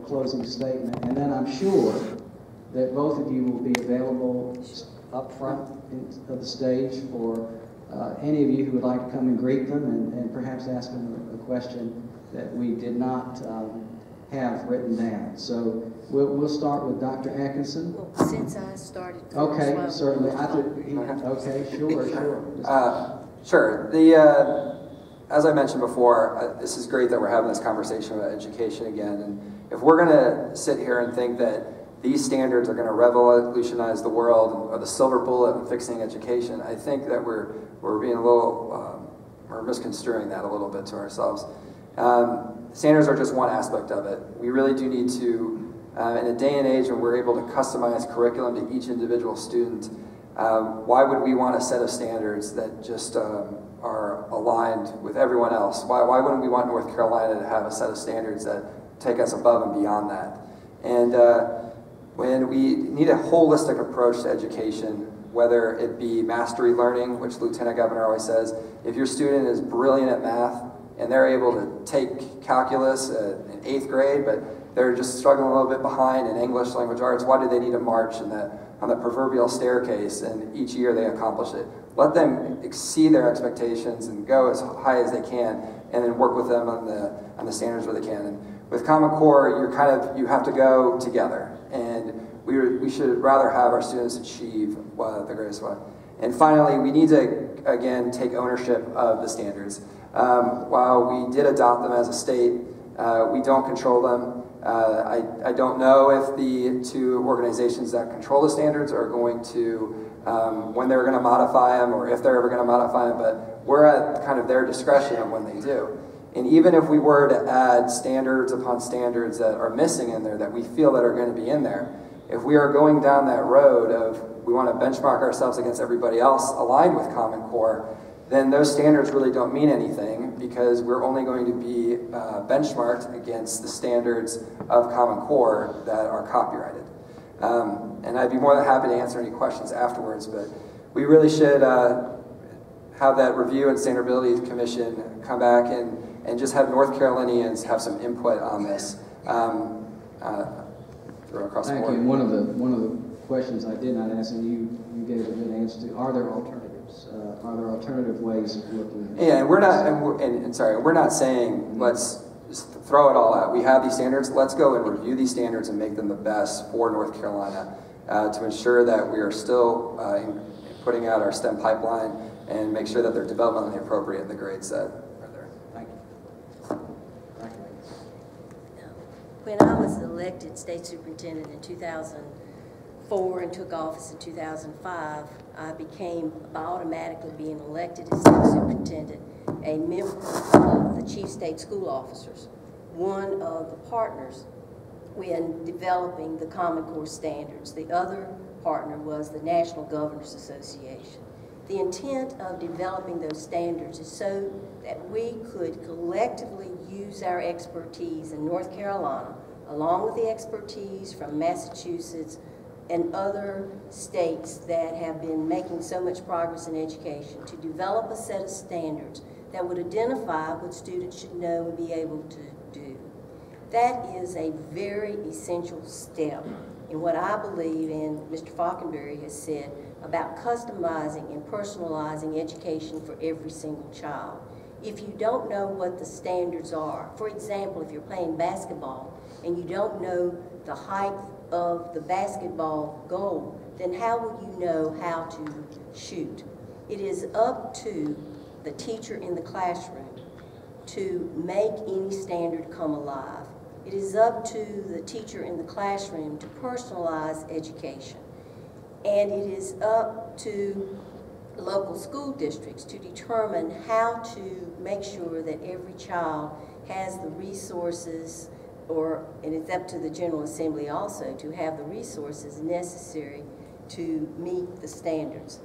closing statement, and then I'm sure that both of you will be available up front of the stage for any of you who would like to come and greet them and perhaps ask them a question that we did not have written down. So we'll start with Dr. Atkinson. Well, since I started. Okay, certainly. Okay, sure. Sure. As I mentioned before, this is great that we're having this conversation about education again. And if we're going to sit here and think that these standards are going to revolutionize the world or the silver bullet in fixing education, I think that we're being a little, we're misconstruing that a little bit to ourselves. Standards are just one aspect of it. We really do need to, in a day and age when we're able to customize curriculum to each individual student, why would we want a set of standards that just are aligned with everyone else? Why wouldn't we want North Carolina to have a set of standards that take us above and beyond that? And when we need a holistic approach to education, whether it be mastery learning, which Lieutenant Governor always says, if your student is brilliant at math and they're able to take calculus in 8th grade, but they're just struggling a little bit behind in English language arts, why do they need to march on the proverbial staircase and each year they accomplish it? Let them exceed their expectations and go as high as they can, and then work with them on the standards where they can. And with Common Core, you have to go together, and we should rather have our students achieve the greatest one. And finally, we need to again take ownership of the standards. While we did adopt them as a state, we don't control them. I don't know if the two organizations that control the standards are going to, when they're going to modify them or if they're ever going to modify them, but we're at kind of their discretion of when they do. And even if we were to add standards upon standards that are missing in there that we feel that are going to be in there, if we are going down that road of we want to benchmark ourselves against everybody else aligned with Common Core, then those standards really don't mean anything because we're only going to be benchmarked against the standards of Common Core that are copyrighted. And I'd be more than happy to answer any questions afterwards, but we really should have that Review and Standardability Commission come back and just have North Carolinians have some input on this. Across Thank the board. you. One of the questions I did not ask, and you gave a good answer to, are there alternatives? Are there alternative ways of looking at it? Yeah, and we're not saying let's just throw it all out. We have these standards. Let's go and review these standards and make them the best for North Carolina to ensure that we are still putting out our STEM pipeline and make sure that they're developmentally appropriate in the grades that are there. Thank you. When I was elected state superintendent in 2004 and took office in 2005, I became, by automatically being elected as state superintendent, a member of the chief state school officers, one of the partners in developing the Common Core standards. The other partner was the National Governors Association. The intent of developing those standards is so that we could collectively use our expertise in North Carolina, along with the expertise from Massachusetts and other states that have been making so much progress in education, to develop a set of standards that would identify what students should know and be able to do. That is a very essential step in what I believe, and Mr. Falkenberry has said, about customizing and personalizing education for every single child. If you don't know what the standards are, for example, if you're playing basketball and you don't know the height of the basketball goal, then how will you know how to shoot? It is up to the teacher in the classroom to make any standard come alive. It is up to the teacher in the classroom to personalize education. And it is up to local school districts to determine how to make sure that every child has the resources, and it's up to the General Assembly also to have the resources necessary to meet the standards.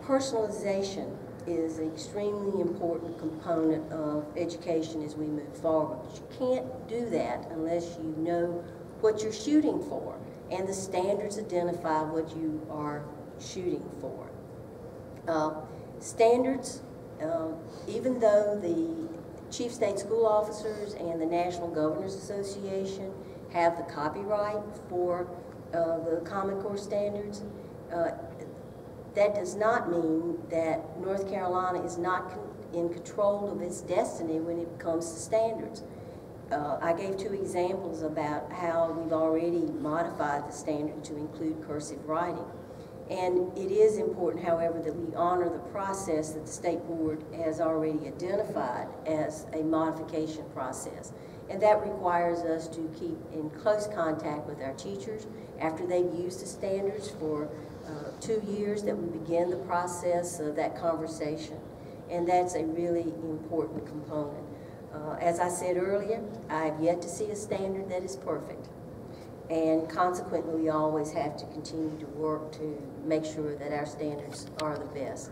Personalization is an extremely important component of education as we move forward. But you can't do that unless you know what you're shooting for, and the standards identify what you are shooting for. Standards, even though the Chief State School Officers and the National Governors Association have the copyright for the Common Core standards. That does not mean that North Carolina is not in control of its destiny when it comes to standards. I gave 2 examples about how we've already modified the standard to include cursive writing. And it is important, however, that we honor the process that the State Board has already identified as a modification process. And that requires us to keep in close contact with our teachers after they've used the standards for 2 years, that we begin the process of that conversation. And that's a really important component. As I said earlier, I have yet to see a standard that is perfect. And consequently, we always have to continue to work to make sure that our standards are the best.